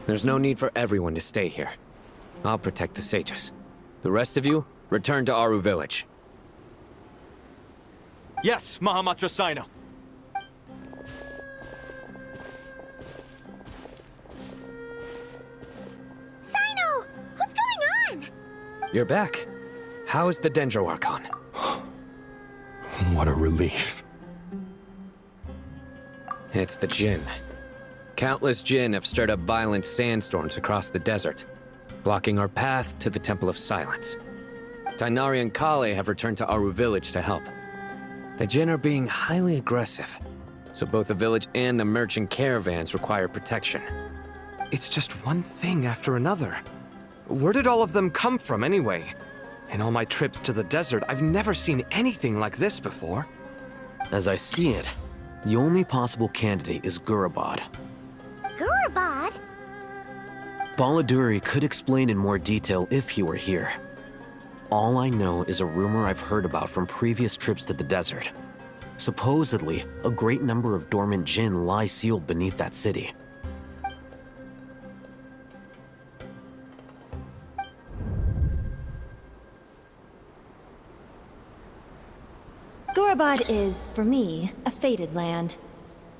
There's no need for everyone to stay here. I'll protect the sages. The rest of you, return to Aru village. Yes, Mahamatra Sino. Sino! What's going on? You're back. How's the Dendro Archon? What a relief. It's the Jinn. Countless Jinn have stirred up violent sandstorms across the desert, blocking our path to the Temple of Silence. Tainari and Kale have returned to Aru village to help. The Jinn are being highly aggressive, so both the village and the merchant caravans require protection. It's just one thing after another. Where did all of them come from anyway? In all my trips to the desert, I've never seen anything like this before. As I see it, the only possible candidate is Gurabad. Gurabad? Baladuri could explain in more detail if he were here. All I know is a rumor I've heard about from previous trips to the desert. Supposedly, a great number of dormant Jinn lie sealed beneath that city. Gurabad is, for me, a fated land.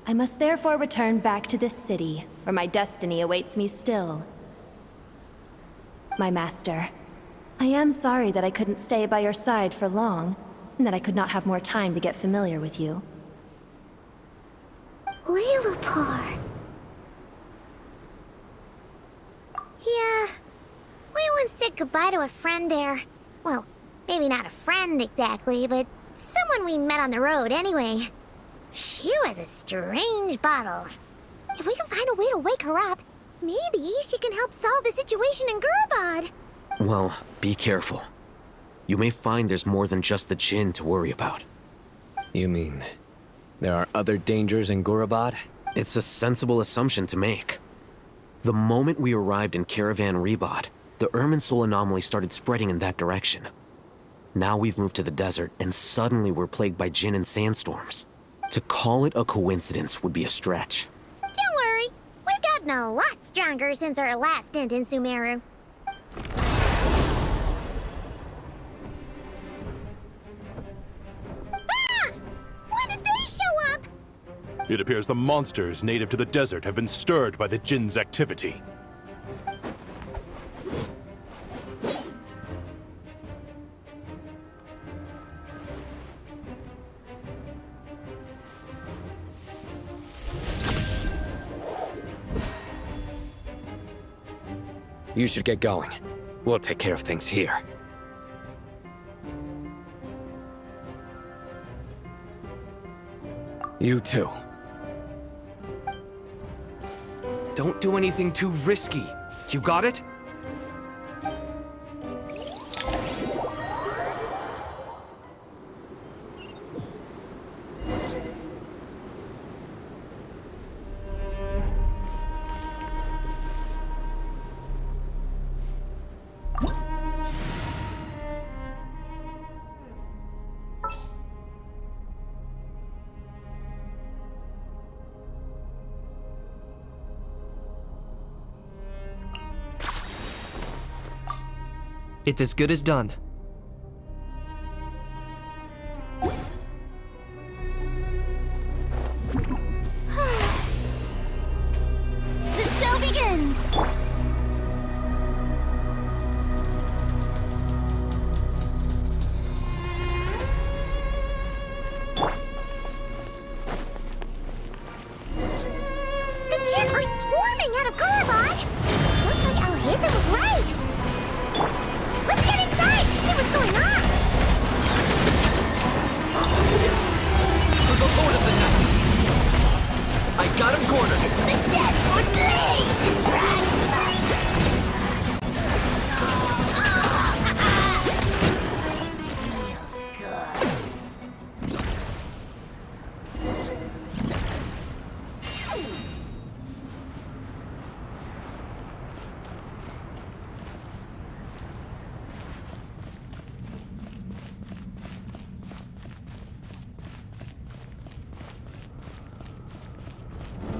I must therefore return back to this city, where my destiny awaits me still. My master, I am sorry that I couldn't stay by your side for long, and that I could not have more time to get familiar with you. Leilupar. Yeah, we once said goodbye to a friend there. Well, maybe not a friend exactly, but someone we met on the road anyway. She was a strange bottle. If we can find a way to wake her up, maybe she can help solve the situation in Gurabad. Well, be careful. You may find there's more than just the Jinn to worry about. You mean, there are other dangers in Gurabad? It's a sensible assumption to make. The moment we arrived in Caravan Rebad, the Irminsul anomaly started spreading in that direction. Now we've moved to the desert, and suddenly we're plagued by Jinn and sandstorms. To call it a coincidence would be a stretch. Don't worry, we've gotten a lot stronger since our last stint in Sumeru. Ah! When did they show up? It appears the monsters native to the desert have been stirred by the Jinn's activity. You should get going. We'll take care of things here. You too. Don't do anything too risky. You got it? It's as good as done. The show begins! The Jinn are swarming out of Gurabad! Looks like Alhazen was right! Let's get inside to see what's going on! For the Lord of the Night! I got him cornered! The Jinn would bleed! Feels good.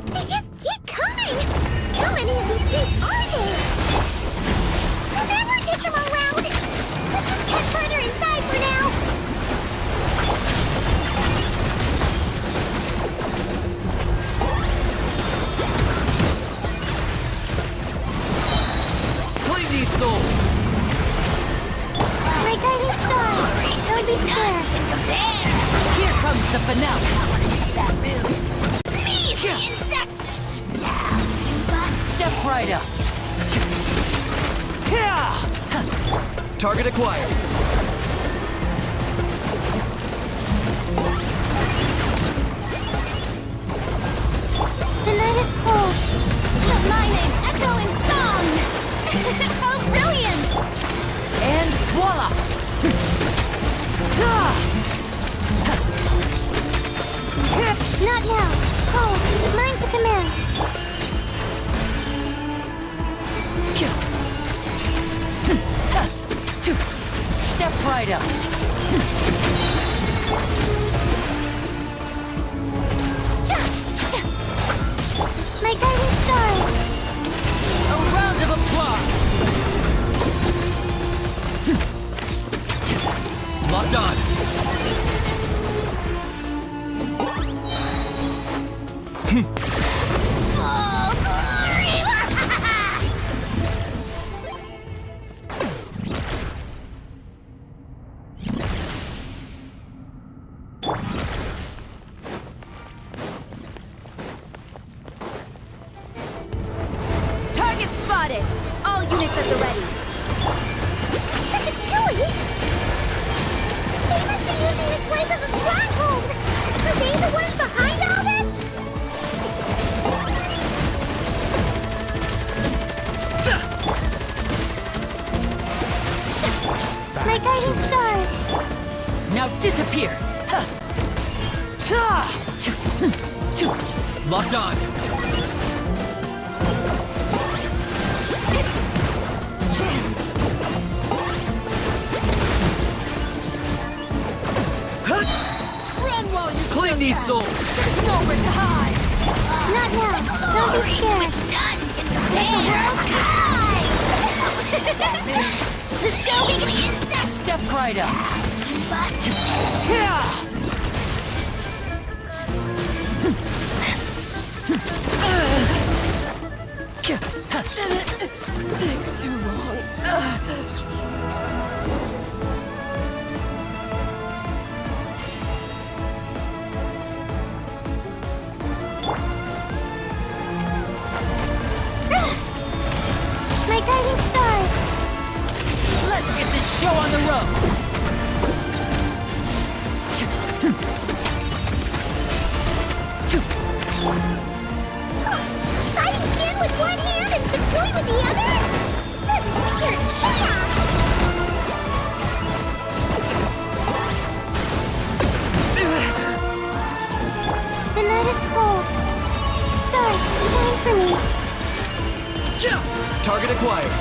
They just keep coming! Target acquired. The night is cold. Let my name echo in song! How brilliant! And voila! Not now. Cold. Learn to command. Step right up. My guiding stars. A round of applause. Locked on. Oh, glory! Target spotted! All units at the ready. Chili? They must be using this place as a stronghold! Are they the ones behind all this? My guiding stars! Now disappear. Locked on. Run while you Clean these souls. There's nowhere to hide! Not now. Don't be scared. Let the world cry! The show begins! Step right up. Take too long. My guiding stars! Let's get this show on the road. Fighting Jin with one hand and Patui with the other? This is pure chaos! The night is cold. Stars, shine for me. Target acquired.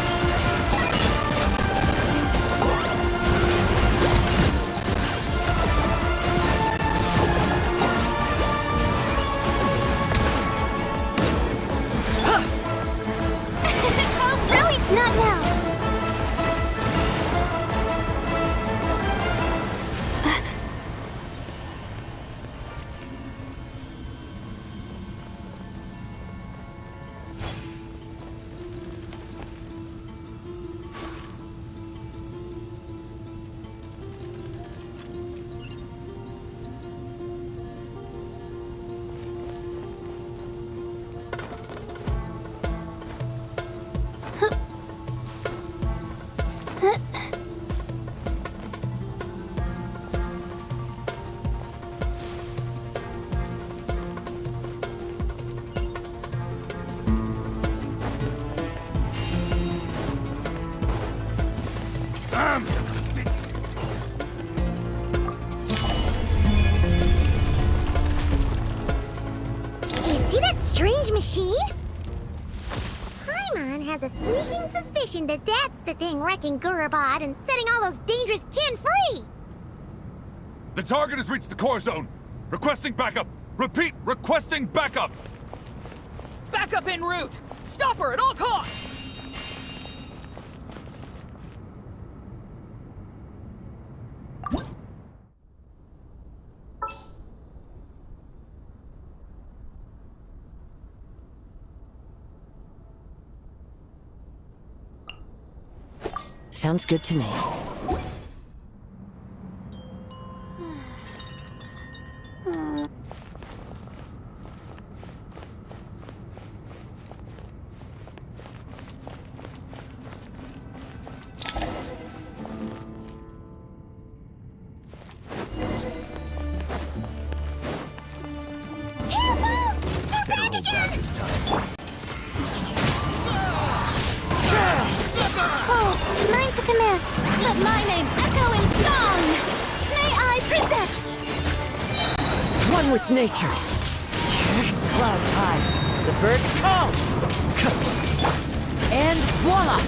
Oh, brilliant! Not now. You see that strange machine? Paimon has a sneaking suspicion that that's the thing wrecking Gurubot and setting all those dangerous Jin free! The target has reached the core zone. Requesting backup. Repeat, requesting backup. Backup en route. Stop her at all costs. Sounds good to me. Let my name echo in song! May I present... One with nature. Clouds high. The birds call. And voila!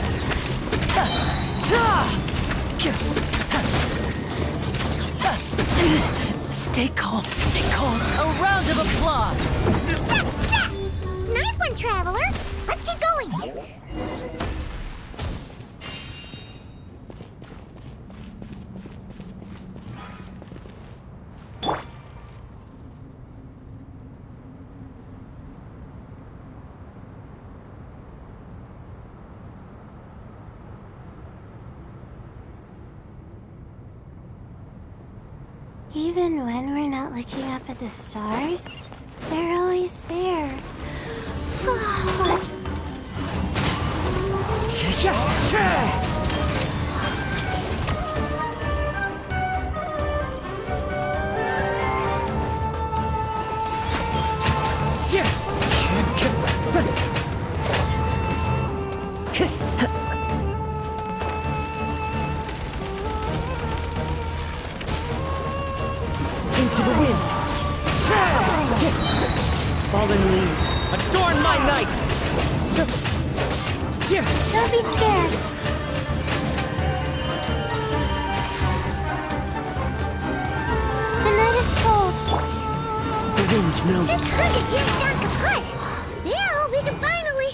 Stay calm. Stay calm. A round of applause. Nice one, Traveler. Let's keep going. Even when we're not looking up at the stars, they're always there. Watch. Into the wind. Fallen leaves, adorn my night. Don't be scared. The night is cold. The wind knows. This cricket jammed down kaput. Now we can finally...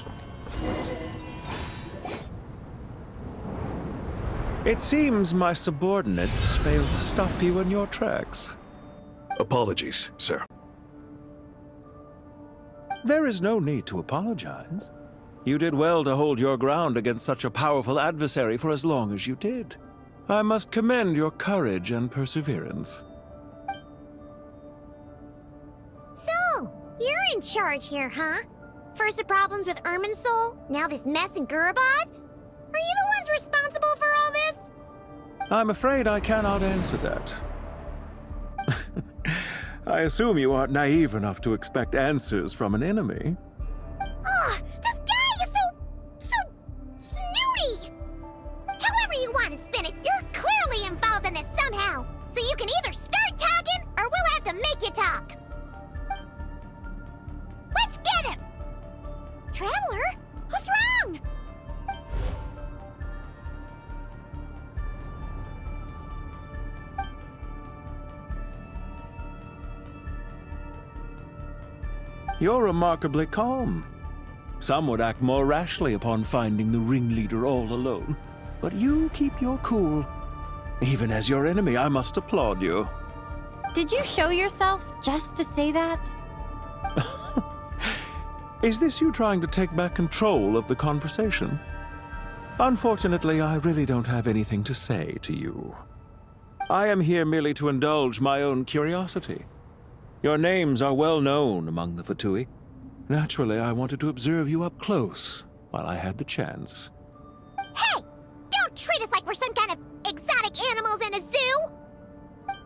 It seems my subordinates failed to stop you in your tracks. Apologies, sir. There is no need to apologize. You did well to hold your ground against such a powerful adversary for as long as you did. I must commend your courage and perseverance. So, you're in charge here, huh? First the problems with Irminsul, now this mess in Gurabad? Are you the ones responsible for all this? I'm afraid I cannot answer that. I assume you aren't naive enough to expect answers from an enemy. Oh, this guy is so snooty! However you want to spin it, you're clearly involved in this somehow. So you can either start talking, or we'll have to make you talk. Let's get him! Traveler, what's wrong? You're remarkably calm. Some would act more rashly upon finding the ringleader all alone. But you keep your cool. Even as your enemy, I must applaud you. Did you show yourself just to say that? Is this you trying to take back control of the conversation? Unfortunately, I really don't have anything to say to you. I am here merely to indulge my own curiosity. Your names are well known among the Fatui. Naturally, I wanted to observe you up close while I had the chance. Hey! Don't treat us like we're some kind of exotic animals in a zoo!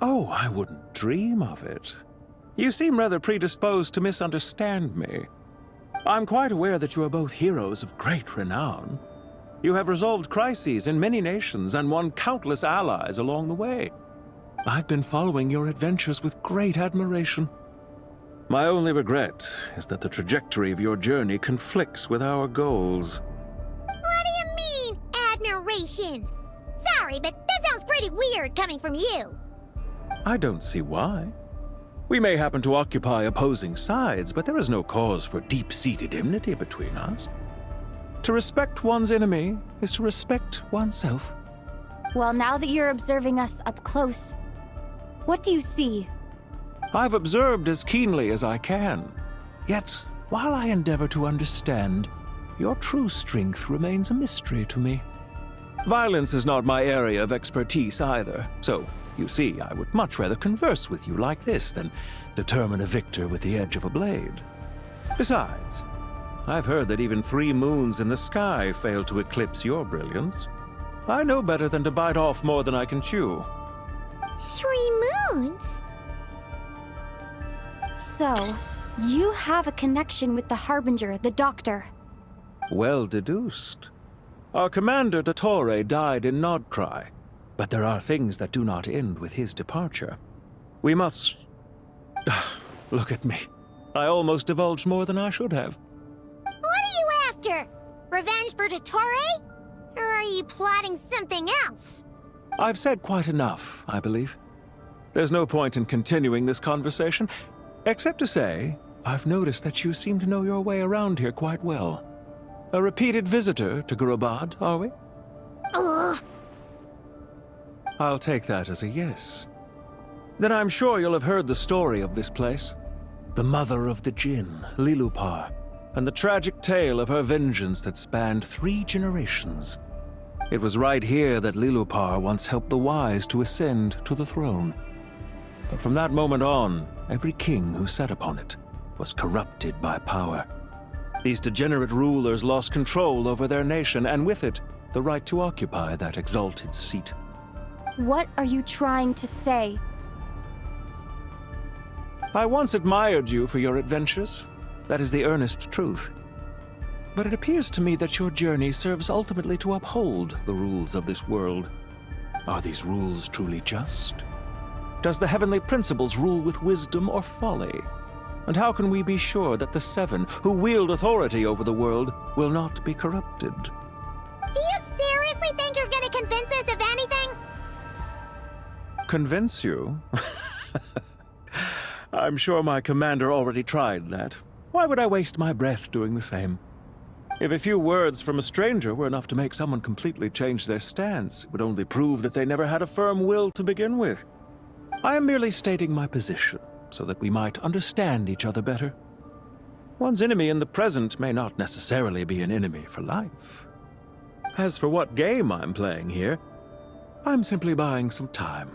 Oh, I wouldn't dream of it. You seem rather predisposed to misunderstand me. I'm quite aware that you are both heroes of great renown. You have resolved crises in many nations and won countless allies along the way. I've been following your adventures with great admiration. My only regret is that the trajectory of your journey conflicts with our goals. What do you mean, admiration? Sorry, but that sounds pretty weird coming from you. I don't see why. We may happen to occupy opposing sides, but there is no cause for deep-seated enmity between us. To respect one's enemy is to respect oneself. Well, now that you're observing us up close, what do you see? I've observed as keenly as I can. Yet, while I endeavor to understand, your true strength remains a mystery to me. Violence is not my area of expertise either, so, you see, I would much rather converse with you like this than determine a victor with the edge of a blade. Besides, I've heard that even 3 moons in the sky fail to eclipse your brilliance. I know better than to bite off more than I can chew. 3 moons? So, you have a connection with the Harbinger, the Doctor. Well deduced. Our commander, Dottore, died in Nodcry, But there are things that do not end with his departure. We must... Look at me. I almost divulged more than I should have. What are you after? Revenge for Dottore? Or are you plotting something else? I've said quite enough, I believe. There's no point in continuing this conversation, except to say, I've noticed that you seem to know your way around here quite well. A repeated visitor to Gurabad, are we? Ugh. I'll take that as a yes. Then I'm sure you'll have heard the story of this place. The mother of the Jinn, Lilupar, and the tragic tale of her vengeance that spanned 3 generations. It was right here that Lilupar once helped the wise to ascend to the throne. But from that moment on, every king who sat upon it was corrupted by power. These degenerate rulers lost control over their nation, and with it, the right to occupy that exalted seat. What are you trying to say? I once admired you for your adventures. That is the earnest truth. But it appears to me that your journey serves ultimately to uphold the rules of this world. Are these rules truly just? Does the heavenly principles rule with wisdom or folly? And how can we be sure that the 7 who wield authority over the world will not be corrupted? Do you seriously think you're gonna convince us of anything? Convince you? I'm sure my commander already tried that. Why would I waste my breath doing the same? If a few words from a stranger were enough to make someone completely change their stance, it would only prove that they never had a firm will to begin with. I am merely stating my position, so that we might understand each other better. One's enemy in the present may not necessarily be an enemy for life. As for what game I'm playing here, I'm simply buying some time.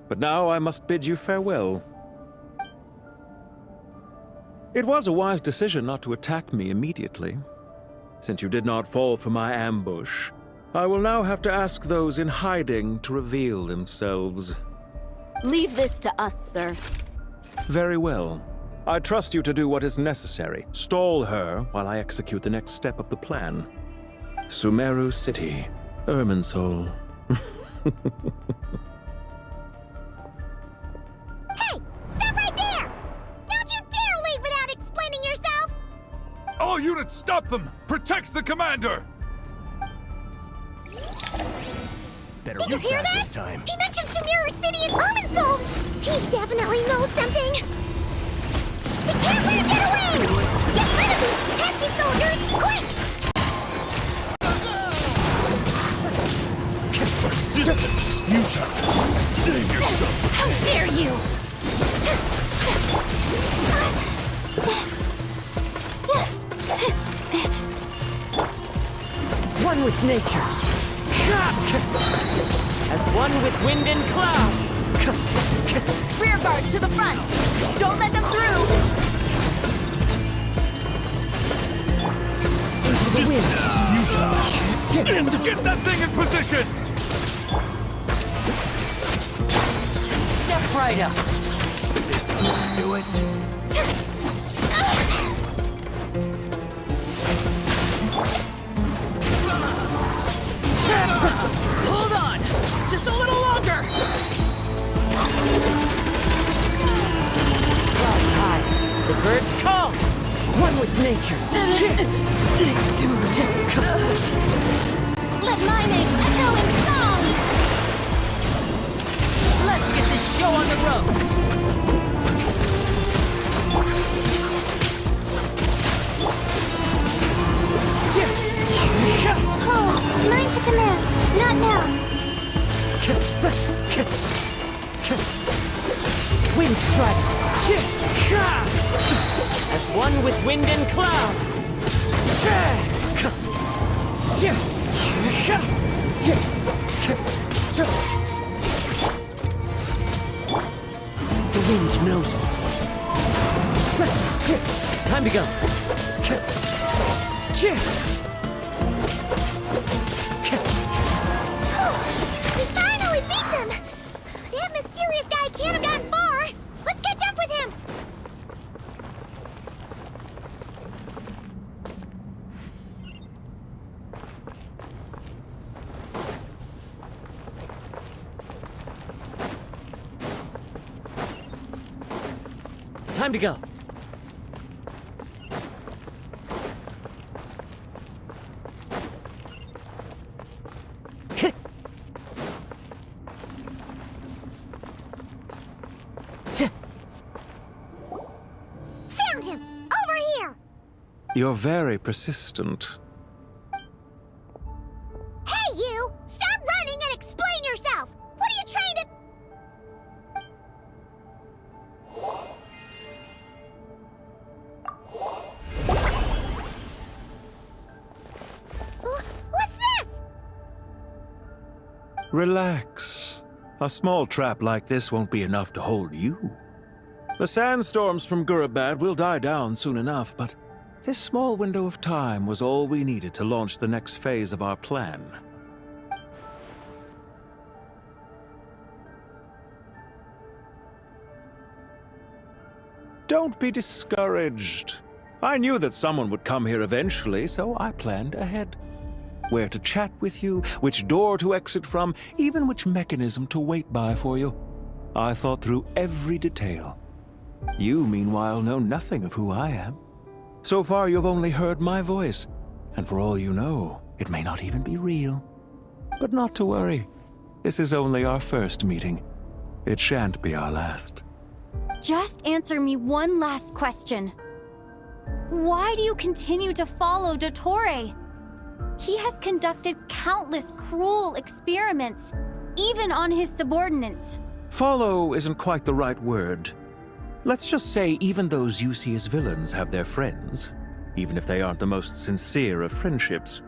But now I must bid you farewell. It was a wise decision not to attack me immediately. Since you did not fall for my ambush, I will now have to ask those in hiding to reveal themselves. Leave this to us, sir. Very well. I trust you to do what is necessary. Stall her while I execute the next step of the plan. Sumeru City, Irminsul. Hey! Stop right there! Don't you dare leave without explaining yourself! All units, stop them! Protect the commander! Did you hear that? He mentioned Sumeru City and Irminsul! He definitely knows something! We can't let him get away! Get rid of these pesky soldiers! Quick! Resistance is futile! Save yourself! How dare you! One with nature. As one with wind and cloud. Rear guard to the front! Don't let them through! Into the wind. Get that thing in position! Step right up. Do it! Hold on! Just a little longer! Clouds high. The birds call. One with nature. Let my name echo in song! Let's get this show on the road. Oh, mine to command. Not now. Wind strike. As one with wind and cloud. The wind knows me. Time to go. We finally beat them! That mysterious guy can't have gotten far! Let's catch up with him! Time to go. Found him! Over here! You're very persistent. Hey, you! Stop running and explain yourself! What are you trying to... What's this? Relax. A small trap like this won't be enough to hold you. The sandstorms from Gurabad will die down soon enough, but this small window of time was all we needed to launch the next phase of our plan. Don't be discouraged. I knew that someone would come here eventually, so I planned ahead. Where to chat with you, which door to exit from, even which mechanism to wait by for you. I thought through every detail. You, meanwhile, know nothing of who I am. So far, you've only heard my voice, and for all you know, it may not even be real. But not to worry. This is only our first meeting. It shan't be our last. Just answer me one last question. Why do you continue to follow Dottore? He has conducted countless cruel experiments, even on his subordinates. Follow isn't quite the right word. Let's just say even those you see as villains have their friends, even if they aren't the most sincere of friendships.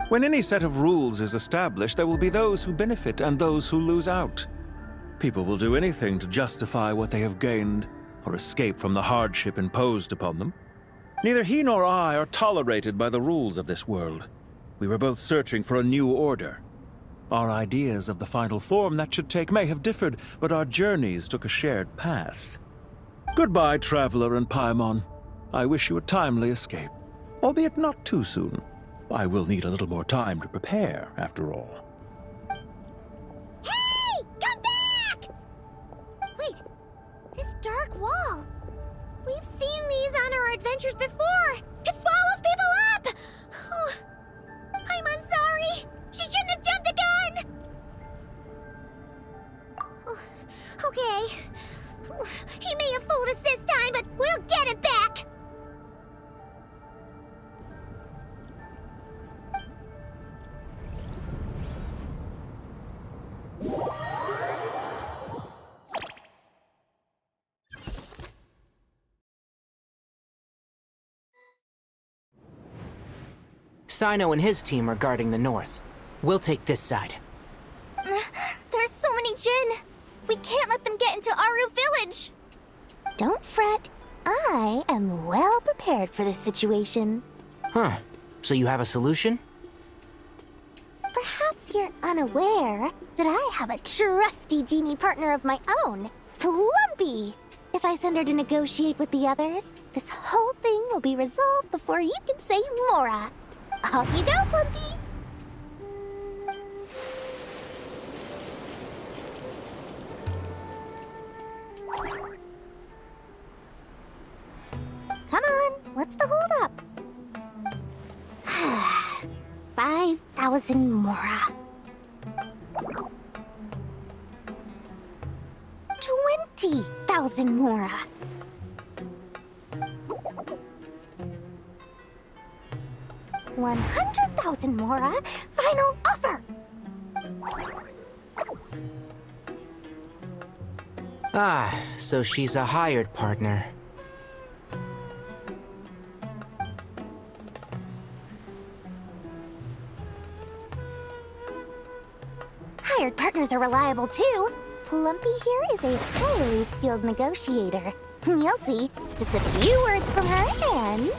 When any set of rules is established, there will be those who benefit and those who lose out. People will do anything to justify what they have gained, or escape from the hardship imposed upon them. Neither he nor I are tolerated by the rules of this world. We were both searching for a new order. Our ideas of the final form that should take may have differed, but our journeys took a shared path. Goodbye, Traveler and Paimon. I wish you a timely escape, albeit not too soon. I will need a little more time to prepare, after all. Hey! Come back! Wait, this dark wall. We've seen these on our adventures before. It swallows people up! Oh, I'm sorry. She shouldn't have jumped the gun! Oh, okay. He may have fooled us this time, but we'll get him back! Sino and his team are guarding the north. We'll take this side. There's so many Jin! We can't let them get into Aru Village! Don't fret. I am well prepared for this situation. Huh. So you have a solution? Perhaps you're unaware that I have a trusty genie partner of my own, Plumpy. If I send her to negotiate with the others, this whole thing will be resolved before you can say Mora. Off you go, Plumpy! Come on, what's the holdup? 5,000 Mora. 20,000 Mora. 100,000 Mora. Final offer. Ah, so she's a hired partner. Hired partners are reliable too. Plumpy here is a highly skilled negotiator. You'll see. Just a few words from her and...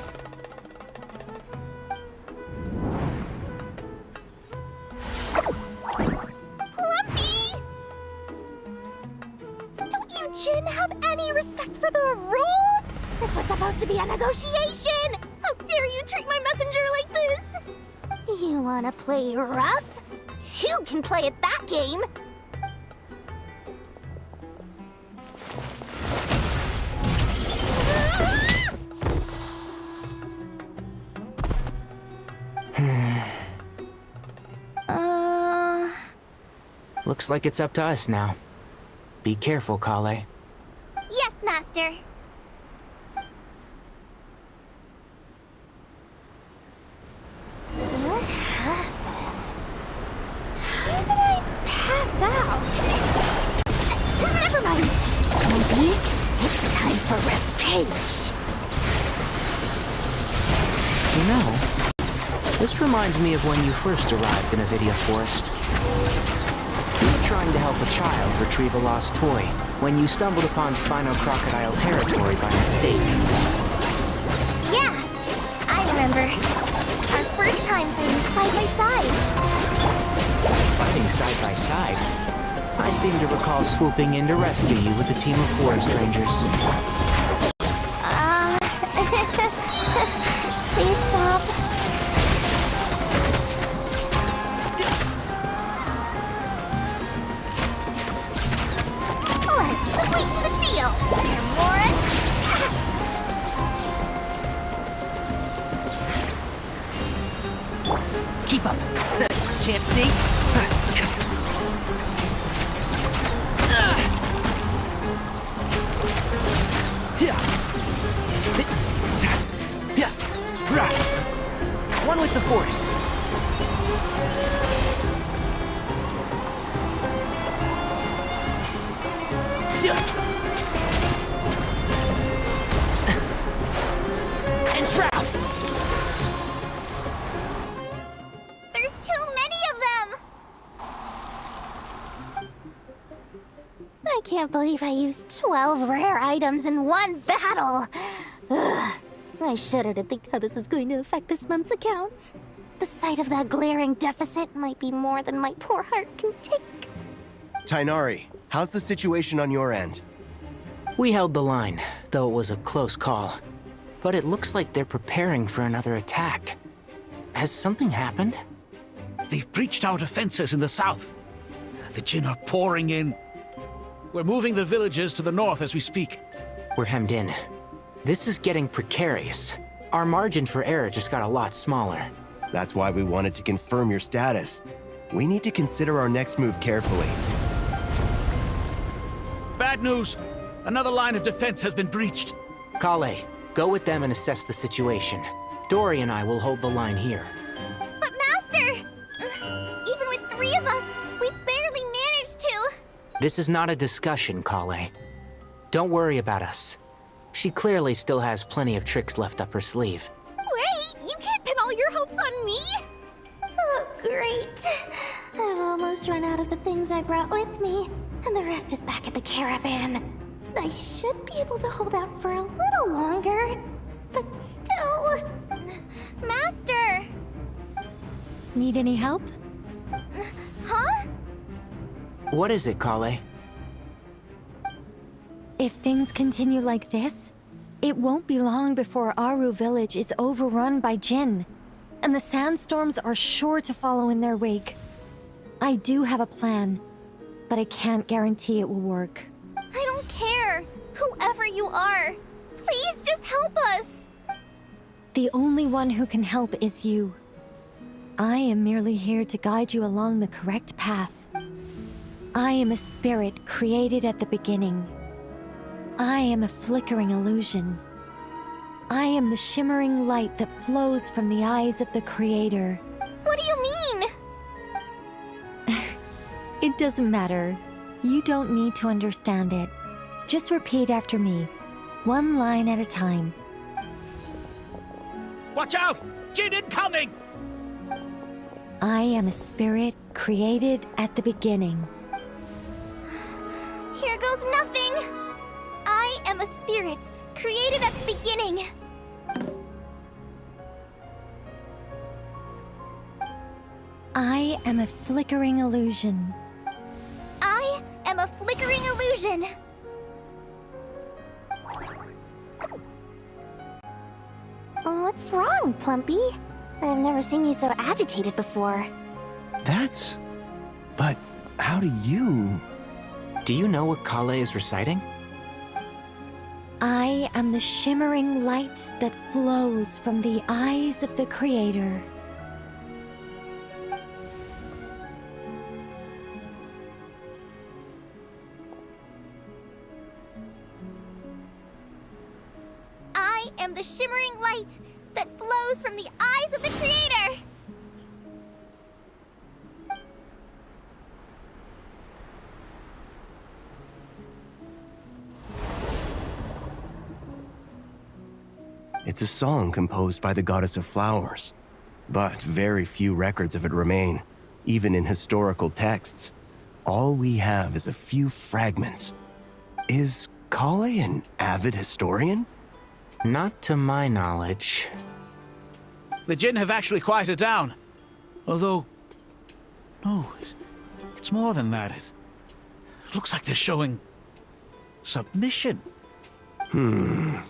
Plumpy! Don't you Jin have any respect for the rules? This was supposed to be a negotiation! How dare you treat my messenger like this? You wanna play rough? Two can play at that game! Looks like it's up to us now. Be careful, Kale. Yes, Master. What happened? How did I pass out? Never mind. Maybe it's time for revenge. You know, this reminds me of when you first arrived in Avidia Forest. You were trying to help a child retrieve a lost toy when you stumbled upon Spino Crocodile territory by mistake. Yeah, I remember. Our first time fighting side by side. Fighting side by side? I seem to recall swooping in to rescue you with a team of forest rangers. Please stop. Let's sweeten the deal, Warren. Keep up. Can't see? One with the forest. And shroud. There's too many of them. I can't believe I used 12 rare items in one battle. Ugh. I shudder to think how this is going to affect this month's accounts. The sight of that glaring deficit might be more than my poor heart can take. Tighnari, how's the situation on your end? We held the line, though it was a close call. But it looks like they're preparing for another attack. Has something happened? They've breached our defenses in the south. The Jinn are pouring in. We're moving the villagers to the north as we speak. We're hemmed in. This is getting precarious. Our margin for error just got a lot smaller. That's why we wanted to confirm your status. We need to consider our next move carefully. Bad news! Another line of defense has been breached. Kale, go with them and assess the situation. Dory and I will hold the line here. But Master! Even with 3 of us, we barely managed to. This is not a discussion, Kale. Don't worry about us. She clearly still has plenty of tricks left up her sleeve. Wait, you can't pin all your hopes on me? Oh, great. I've almost run out of the things I brought with me, and the rest is back at the caravan. I should be able to hold out for a little longer, but still... Master! Need any help? Huh? What is it, Kale? If things continue like this, it won't be long before Aru village is overrun by Jinn, and the sandstorms are sure to follow in their wake. I do have a plan, but I can't guarantee it will work. I don't care, whoever you are. Please just help us. The only one who can help is you. I am merely here to guide you along the correct path. I am a spirit created at the beginning. I am a flickering illusion. I am the shimmering light that flows from the eyes of the Creator. What do you mean? It doesn't matter. You don't need to understand it. Just repeat after me, one line at a time. Watch out! Jinn incoming! I am a spirit created at the beginning. Here goes nothing! I am a spirit, created at the beginning. I am a flickering illusion. I am a flickering illusion. What's wrong, Plumpy? I've never seen you so agitated before. That's... But how do you... Do you know what Kale is reciting? I am the shimmering light that flows from the eyes of the Creator. I am the shimmering light that flows from the eyes of the Creator! It's a song composed by the goddess of flowers, but very few records of it remain, even in historical texts. All we have is a few fragments. Is Kale an avid historian? Not to my knowledge. The Jinn have actually quieted down. Although... no, it's more than that. It looks like they're showing... submission.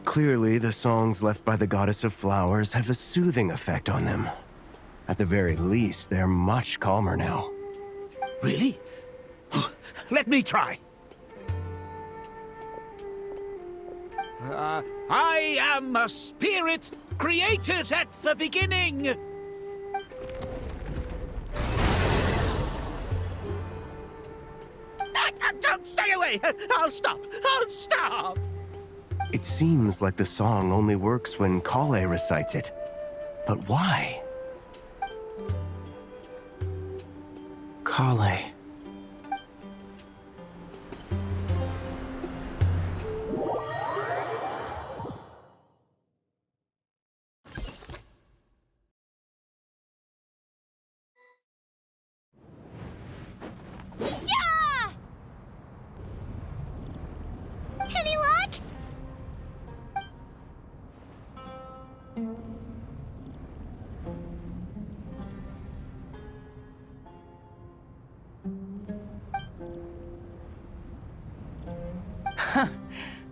Clearly the songs left by the goddess of flowers have a soothing effect on them. At the very least, they're much calmer now. Really? Let me try. I am a spirit created at the beginning. Don't stay away. I'll stop. I'll stop. It seems like the song only works when Kale recites it. But why? Kale. Yeah! Any luck?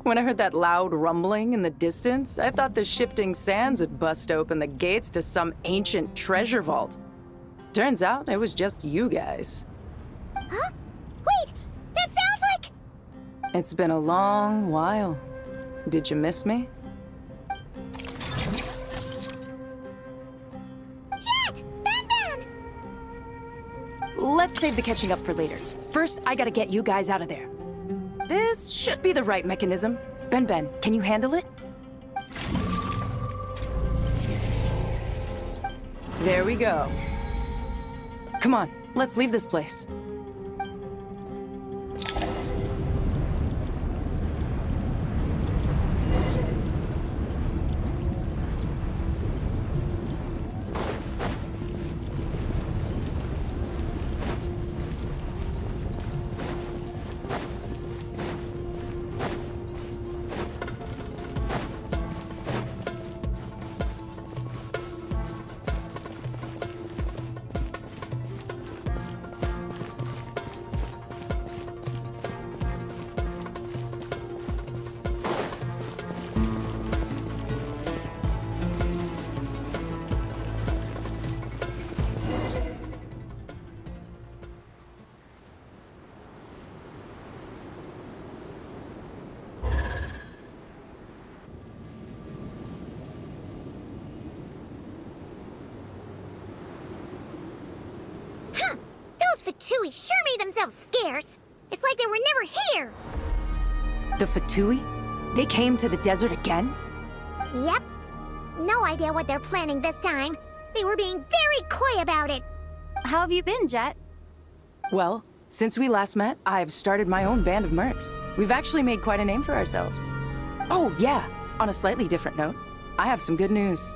When I heard that loud rumbling in the distance, I thought the shifting sands had bust open the gates to some ancient treasure vault. Turns out it was just you guys. Huh? Wait! That sounds like... It's been a long while. Did you miss me? Jet! Ben! Let's save the catching up for later. First, I gotta get you guys out of there. This should be the right mechanism. Ben, can you handle it? There we go. Come on, let's leave this place. Fatui sure made themselves scarce. It's like they were never here. The Fatui? They came to the desert again? Yep. No idea what they're planning this time. They were being very coy about it. How have you been, Jet? Well, since we last met, I've started my own band of mercs. We've actually made quite a name for ourselves. Oh, yeah. On a slightly different note, I have some good news.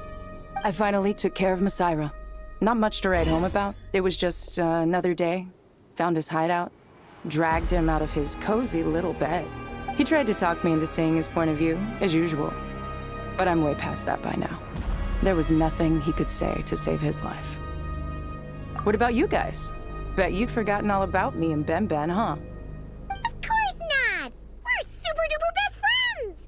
I finally took care of Masaira. Not much to write home about. It was just another day. Found his hideout. Dragged him out of his cozy little bed. He tried to talk me into seeing his point of view, as usual. But I'm way past that by now. There was nothing he could say to save his life. What about you guys? Bet you'd forgotten all about me and Ben, huh? Of course not! We're super duper best friends!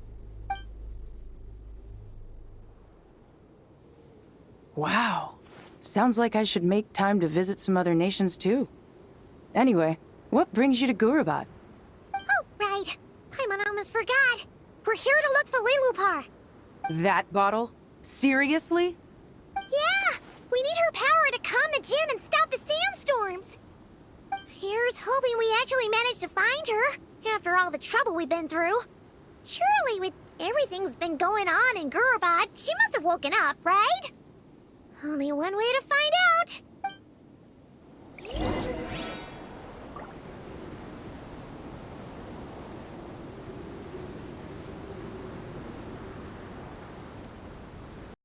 Wow. Sounds like I should make time to visit some other nations too. Anyway, what brings you to Gurabat? Oh, right. Paimon almost forgot. We're here to look for Lilupar. That bottle? Seriously? Yeah! We need her power to calm the Jinn and stop the sandstorms. Here's hoping we actually manage to find her, after all the trouble we've been through. Surely with Everything's been going on in Gurubad. She must have woken up, right? Only one way to find out.